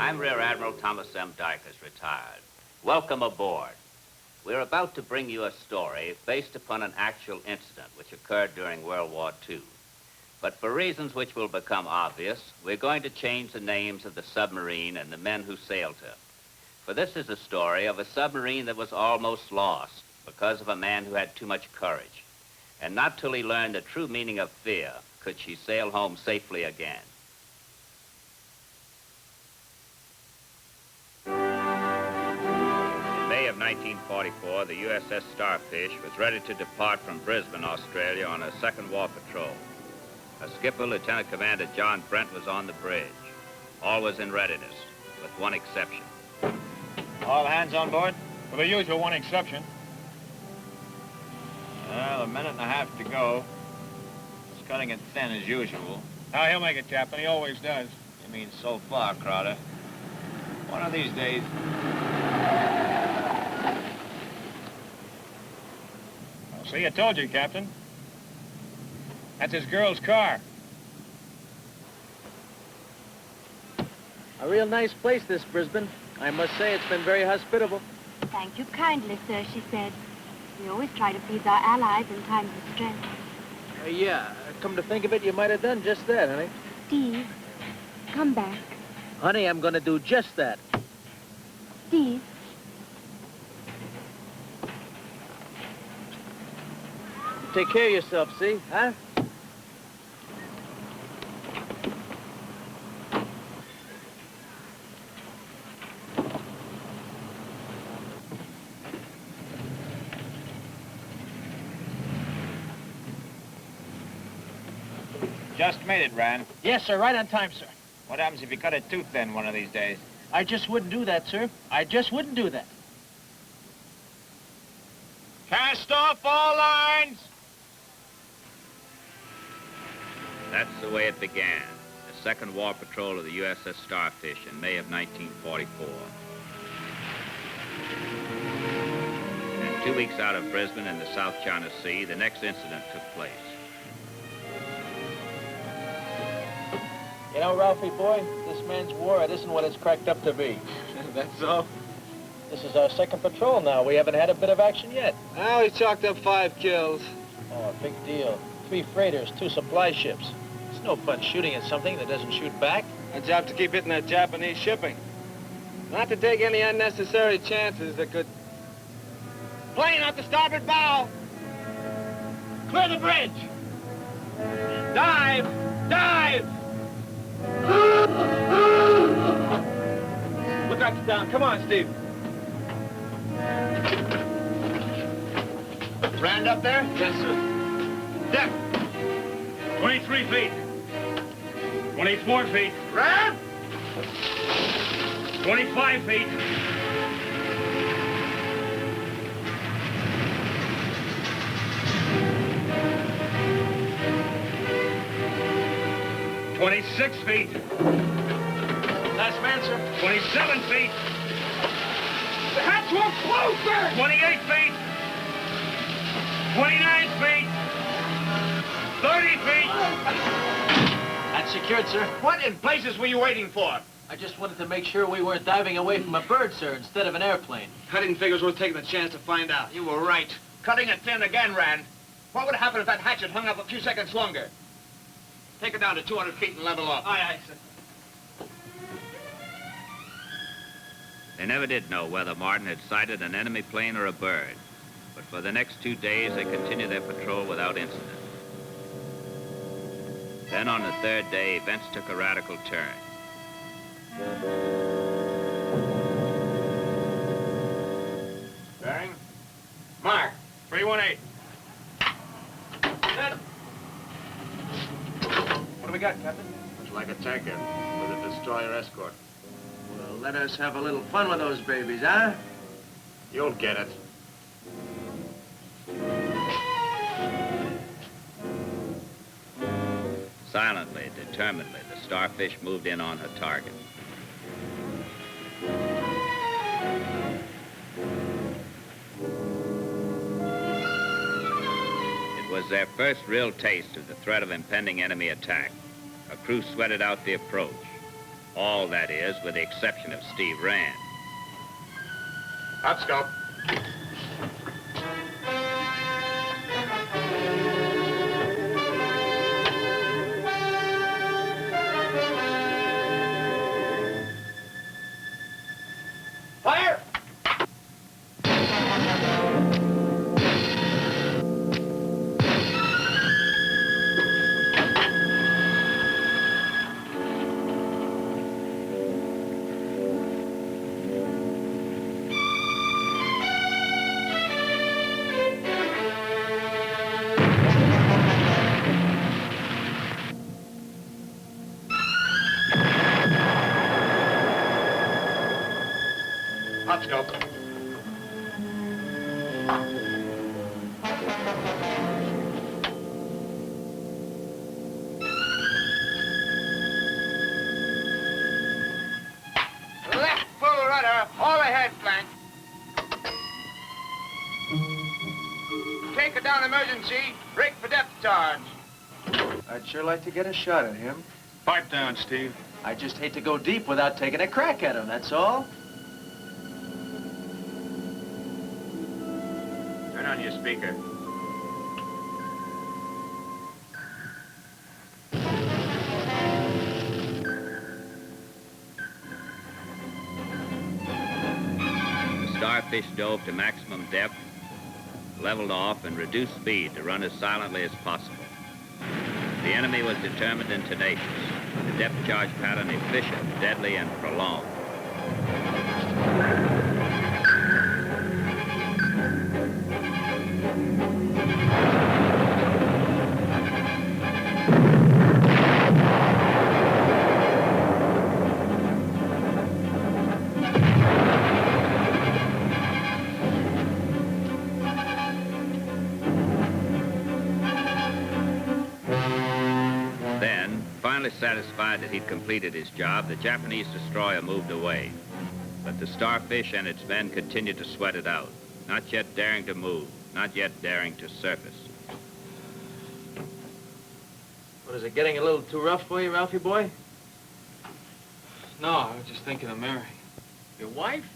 I'm Rear Admiral Thomas M. Dykers, retired. Welcome aboard. We're about to bring you a story based upon an actual incident which occurred during World War II. But for reasons which will become obvious, we're going to change the names of the submarine and the men who sailed her. For this is a story of a submarine that was almost lost because of a man who had too much courage. And not till he learned the true meaning of fear could she sail home safely again. In May of 1944, the USS Starfish was ready to depart from Brisbane, Australia on a second war patrol. A skipper, Lieutenant Commander John Brent, was on the bridge. All was in readiness, with one exception. All hands on board? With the usual one exception. Well, a minute and a half to go. It's cutting it thin as usual. Now, he'll make it, Captain. He always does. You mean so far, Crowder. One of these days... Well, see, I told you, Captain. That's his girl's car. A real nice place, this Brisbane. I must say it's been very hospitable. Thank you kindly, sir, she said. We always try to please our allies in times of stress. Yeah, come to think of it, you might have done just that, honey. Steve, come back. Honey, I'm going to do just that. Steve. Take care of yourself, see? Huh? Just made it, Rand. Yes, sir. Right on time, sir. What happens if you cut it too thin one of these days? I just wouldn't do that, sir. I just wouldn't do that. Cast off all lines! That's the way it began, the second war patrol of the USS Starfish in May of 1944. And 2 weeks out of Brisbane in the South China Sea, the next incident took place. You know, Ralphie boy, this man's war, it isn't what it's cracked up to be. That's so? This is our second patrol now. We haven't had a bit of action yet. Now we chalked up 5 kills. Oh, big deal. 3 freighters, 2 supply ships. It's no fun shooting at something that doesn't shoot back. Our job to keep hitting that Japanese shipping. Not to take any unnecessary chances that could... Plane out the starboard bow! Clear the bridge! Dive! Dive! Look out down. Come on, Steve. Rand up there? Yes, sir. Deck. 23 feet. 24 feet. Rand! 25 feet. 26 feet. Last man, sir. 27 feet. The hatch won't close, sir! 28 feet. 29 feet. 30 feet. That's secured, sir. What in places were you waiting for? I just wanted to make sure we weren't diving away from a bird, sir, instead of an airplane. I didn't figure it was worth taking the chance to find out. You were right. Cutting it thin again, Rand. What would happen if that hatch had hung up a few seconds longer? Take it down to 200 feet and level off. Aye, aye, sir. They never did know whether Martin had sighted an enemy plane or a bird, but for the next 2 days they continued their patrol without incident. Then on the 3rd day, events took a radical turn. Bearing. Mark. 318. Set. What do we got, Captain? Looks like a tanker with a destroyer escort. Well, let us have a little fun with those babies, huh? You'll get it. Silently, determinedly, the Starfish moved in on her target. It was their first real taste of the threat of impending enemy attack. Her crew sweated out the approach. All, that is, with the exception of Steve Rand. Up, scope. Fire! Up, scope. Left full rudder, all ahead flank. Take her down emergency, brake for depth charge. I'd sure like to get a shot at him. Pipe down, Steve. I just hate to go deep without taking a crack at him, that's all. Turn on your speaker. The Starfish dove to maximum depth, leveled off, and reduced speed to run as silently as possible. The enemy was determined and tenacious. The depth charge pattern efficient, deadly, and prolonged. Then, finally satisfied that he'd completed his job, the Japanese destroyer moved away. But the Starfish and its men continued to sweat it out, not yet daring to move, not yet daring to surface. What, is it getting a little too rough for you, Ralphie boy? No, I was just thinking of Mary. Your wife?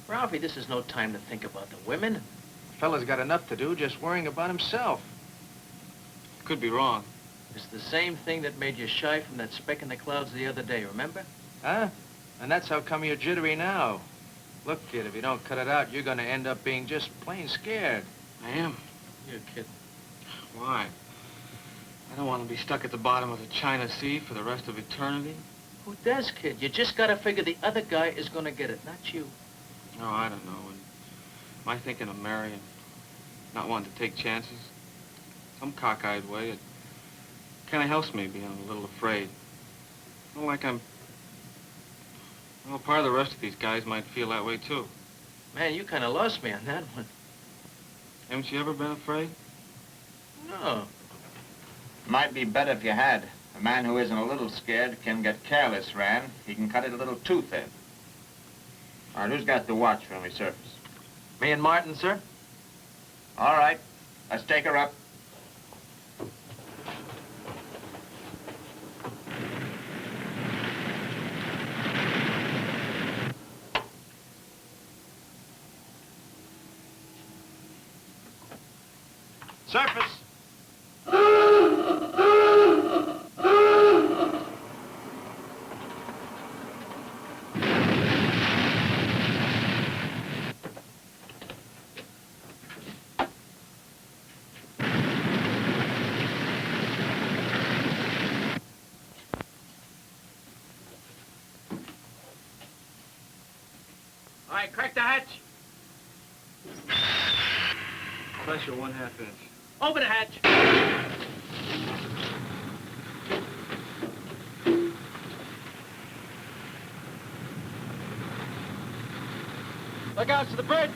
Ralphie, this is no time to think about the women. The fella's got enough to do just worrying about himself. Could be wrong. It's the same thing that made you shy from that speck in the clouds the other day, remember? Huh? And that's how come you're jittery now. Look, kid, if you don't cut it out, you're gonna end up being just plain scared. I am. You're kidding. Why? I don't want to be stuck at the bottom of the China Sea for the rest of eternity. Who does, kid? You just gotta figure the other guy is gonna get it, not you. No, I don't know. And my thinking of Mary and not wanting to take chances, some cockeyed way, it kind of helps me being a little afraid. Well, like I'm... Well, part of the rest of these guys might feel that way, too. Man, you kind of lost me on that one. Haven't you ever been afraid? No. Might be better if you had. A man who isn't a little scared can get careless, Rand. He can cut it a little too thin. All right, who's got the watch when we surface? Me and Martin, sir? All right, let's take her up. Surface! All right, crack the hatch. Pressure 1/2 inch. Open the hatch! Look out to the bridge!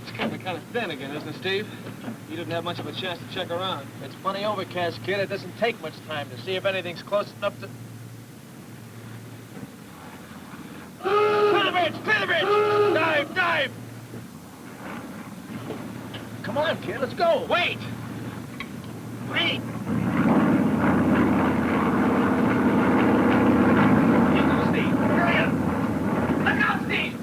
It's getting kind of thin again, isn't it, Steve? You didn't have much of a chance to check around. It's plenty overcast, kid. It doesn't take much time to see if anything's close enough to... Clear the bridge! Clear the bridge! Come on, kid, let's go. Wait! Wait! You go, Steve. Hurry up! Look out, Steve!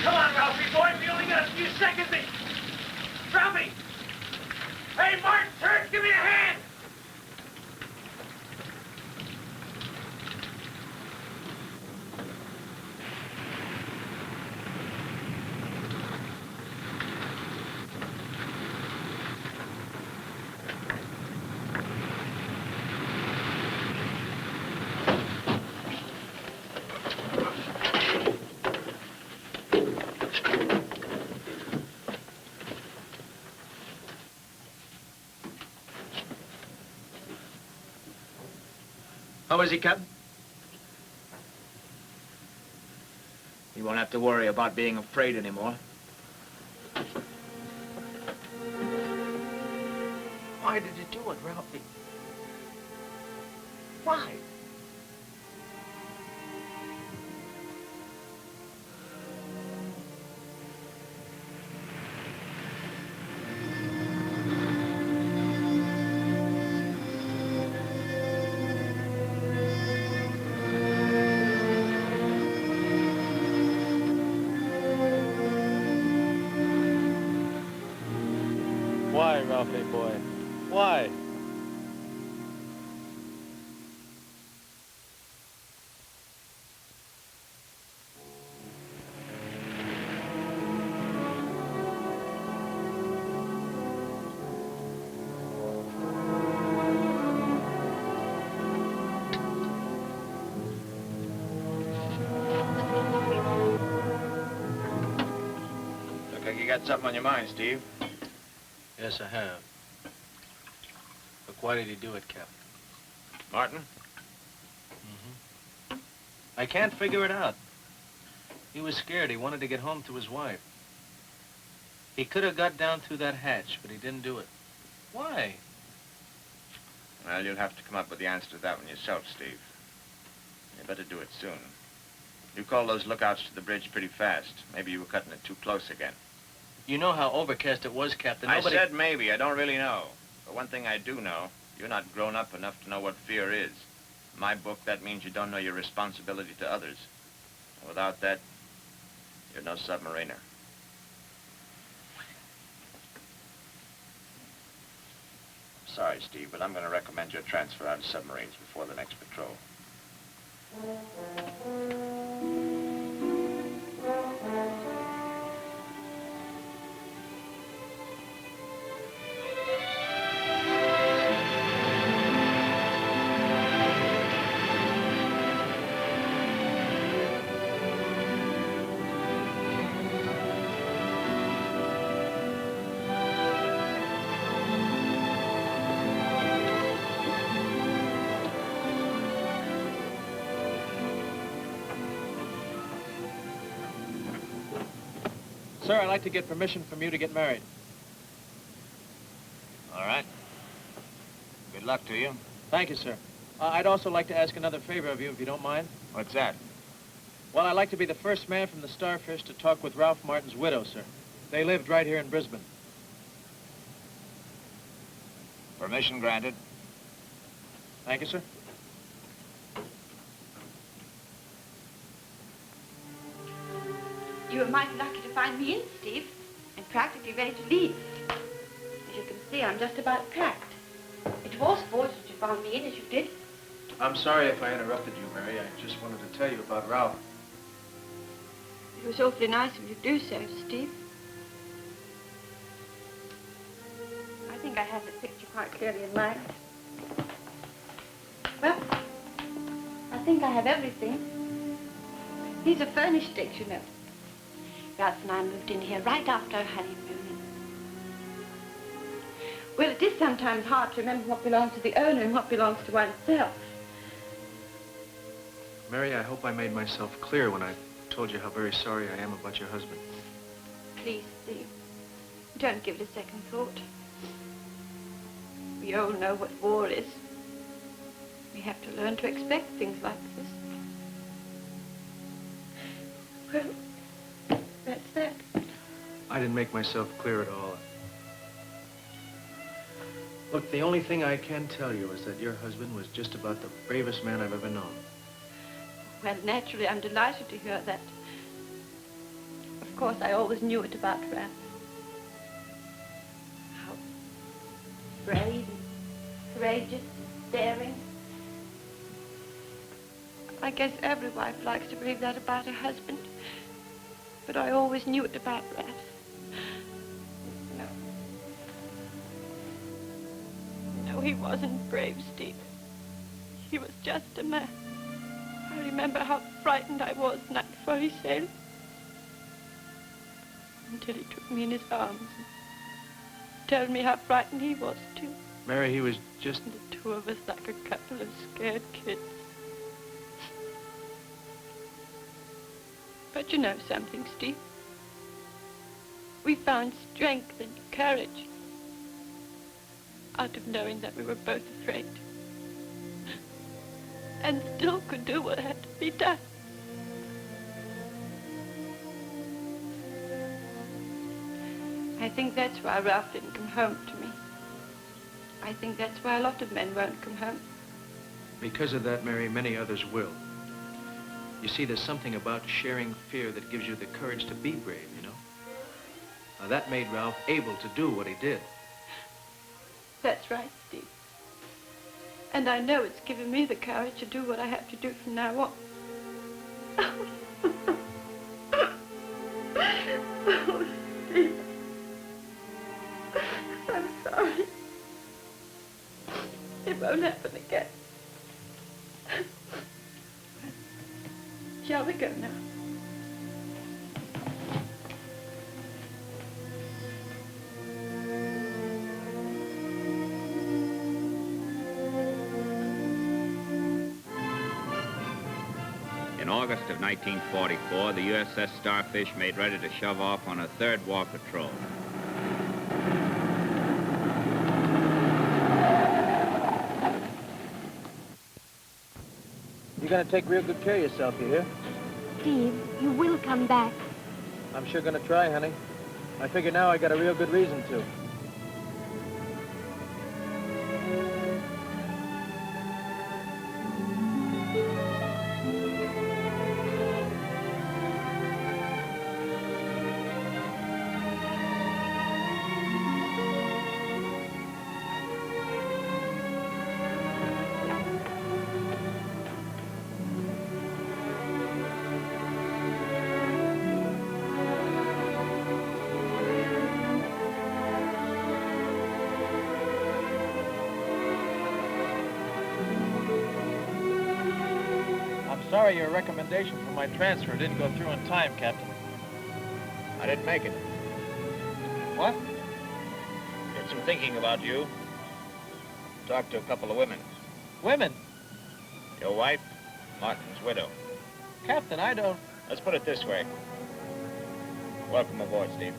Come on, Ralphie, boy, we only got a few seconds. Ralphie! Hey, Martin, turn, give me a hand! How is he, Captain? You won't have to worry about being afraid anymore. Why did you do it, Ralphie? Why? Why, Ralphie, boy? Why? Look like you got something on your mind, Steve. Yes, I have. But why did he do it, Captain? Martin? I can't figure it out. He was scared. He wanted to get home to his wife. He could have got down through that hatch, but he didn't do it. Why? Well, you'll have to come up with the answer to that one yourself, Steve. You better do it soon. You called those lookouts to the bridge pretty fast. Maybe you were cutting it too close again. You know how overcast it was, Captain. I said maybe. I don't really know. But one thing I do know, you're not grown up enough to know what fear is. In my book, that means you don't know your responsibility to others. And without that, you're no submariner. Sorry, Steve, but I'm going to recommend your transfer out of submarines before the next patrol. Sir, I'd like to get permission from you to get married. All right. Good luck to you. Thank you, sir. I'd also like to ask another favor of you, if you don't mind. What's that? Well, I'd like to be the first man from the Starfish to talk with Ralph Martin's widow, sir. They lived right here in Brisbane. Permission granted. Thank you, sir. You were mighty lucky to find me in, Steve, and practically ready to leave. As you can see, I'm just about packed. It was fortunate you found me in as you did. I'm sorry if I interrupted you, Mary. I just wanted to tell you about Ralph. It was awfully nice of you to do so, Steve. I think I have the picture quite clearly in mind. Well, I think I have everything. These are furnished digs, you know. Ralph and I moved in here right after our honeymoon. Well, it is sometimes hard to remember what belongs to the owner and what belongs to oneself. Mary, I hope I made myself clear when I told you how very sorry I am about your husband. Please, Steve, don't give it a second thought. We all know what war is. We have to learn to expect things like this. Well, that's that. I didn't make myself clear at all. Look, the only thing I can tell you is that your husband was just about the bravest man I've ever known. Well, naturally, I'm delighted to hear that. Of course, I always knew it about Ralph. How brave and courageous, daring. I guess every wife likes to believe that about her husband. But I always knew it about Ralph. No, he wasn't brave, Steve. He was just a man. I remember how frightened I was the night before he sailed. Until he took me in his arms and told me how frightened he was, too. Mary, he was just... And the two of us like a couple of scared kids. But you know something, Steve? We found strength and courage out of knowing that we were both afraid. And still could do what had to be done. I think that's why Ralph didn't come home to me. I think that's why a lot of men won't come home. Because of that, Mary, many others will. You see, there's something about sharing fear that gives you the courage to be brave, you know? Now, that made Ralph able to do what he did. That's right, Steve. And I know it's given me the courage to do what I have to do from now on. Oh, Steve. I'm sorry. It won't happen again. Shall we go now? In August of 1944, the USS Starfish made ready to shove off on a third war patrol. You're gonna take real good care of yourself, you hear? Steve, you will come back. I'm sure gonna try, honey. I figure now I got a real good reason to. Sorry your recommendation for my transfer didn't go through in time, Captain. I didn't make it. What? Did some thinking about you. Talked to a couple of women. Women? Your wife, Martin's widow. Captain, I don't... Let's put it this way. Welcome aboard, Steve.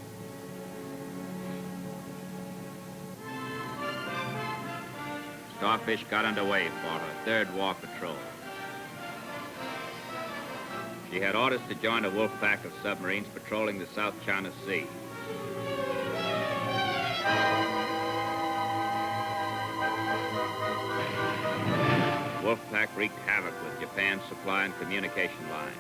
Starfish got underway for her third war patrol. She had orders to join a wolf pack of submarines patrolling the South China Sea. Wolf pack wreaked havoc with Japan's supply and communication lines.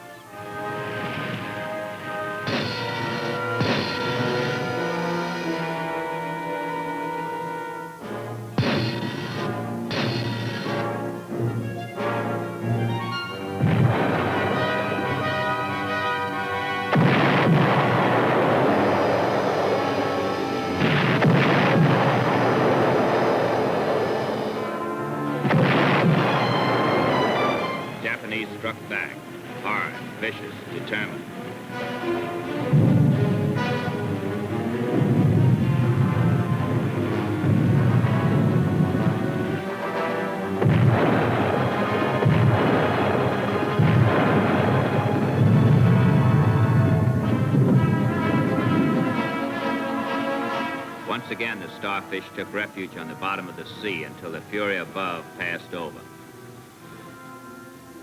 Struck back, hard, vicious, determined. Once again, the Starfish took refuge on the bottom of the sea until the fury above passed over.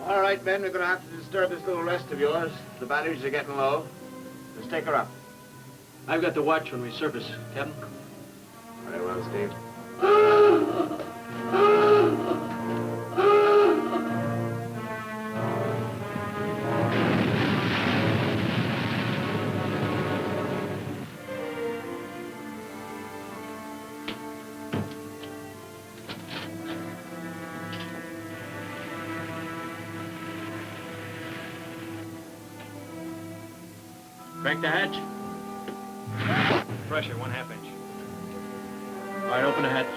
All right, men, we're going to have to disturb this little rest of yours. The batteries are getting low. Let's take her up. I've got the watch when we surface, Captain. Very well, Steve. Crank the hatch. Pressure, 1/2 inch. All right, open the hatch.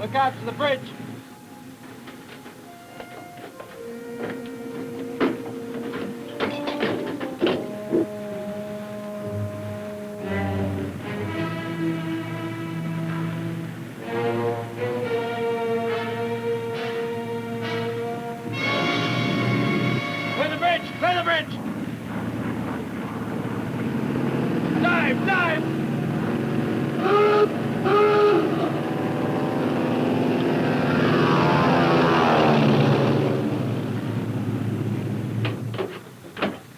Look out for the bridge. Dive! Dive!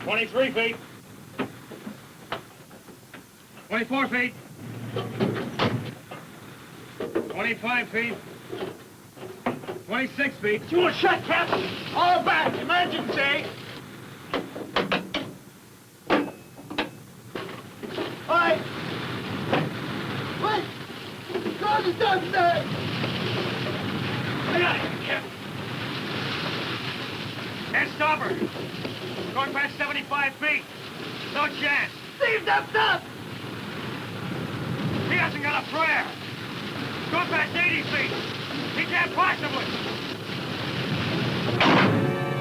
23 feet. 24 feet. 25 feet. 26 feet. You want shut, Captain? All back. Emergency. All right. Wait. God is done, sir. I got it, Captain. Can't stop her. Going past 75 feet. No chance. Steve, that's up! He hasn't got a prayer. Going past 80 feet. He can't possibly.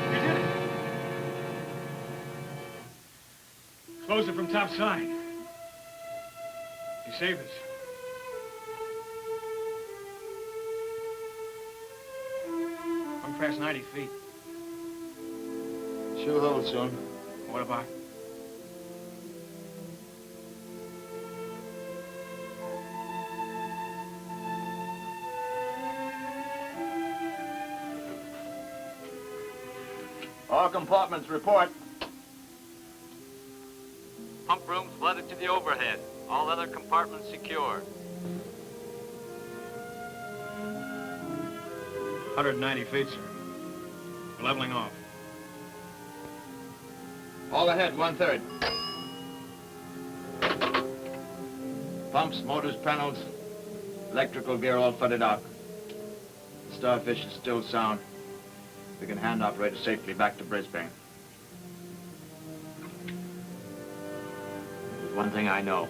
You did it. Close it from top side. You saved us. I'm past 90 feet. She'll hold soon. What about? All compartments report. Pump room's flooded to the overhead. All other compartments secure. 190 feet, sir. We're leveling off. All ahead, 1/3. Pumps, motors, panels, electrical gear all flooded out. The Starfish is still sound. We can hand operator safely back to Brisbane. There's one thing I know.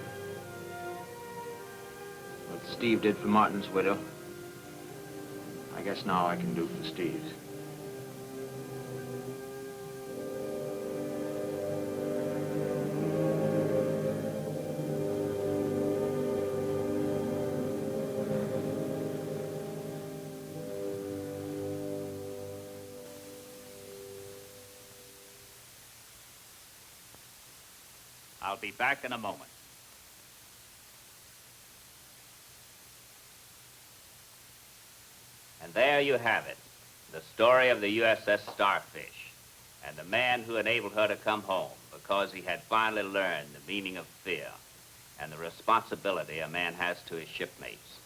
What Steve did for Martin's widow, I guess now I can do for Steve's. I'll be back in a moment. And there you have it, the story of the USS Starfish and the man who enabled her to come home because he had finally learned the meaning of fear and the responsibility a man has to his shipmates.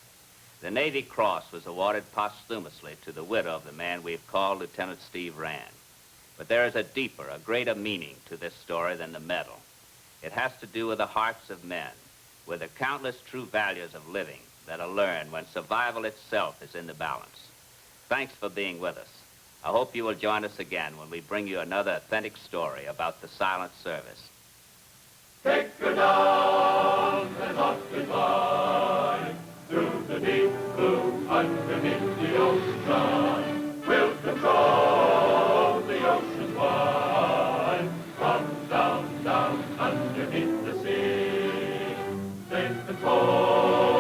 The Navy Cross was awarded posthumously to the widow of the man we've called Lieutenant Steve Rand. But there is a deeper, a greater meaning to this story than the medal. It has to do with the hearts of men, with the countless true values of living that are learned when survival itself is in the balance. Thanks for being with us. I hope you will join us again when we bring you another authentic story about the silent service. Take her down and off goodbye through the deep blue underneath the ocean. We'll control the ocean wide from down, down underneath the sea. Take control.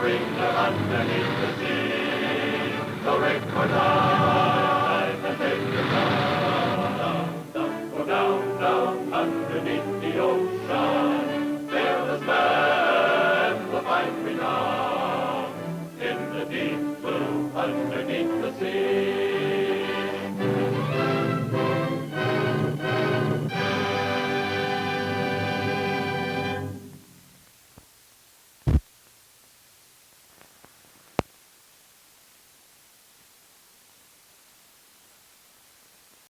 mariner underneath the sea. So record dive and take your down, down, go down, down, underneath the ocean. Fearless man will find renown in the deep blue underneath the sea.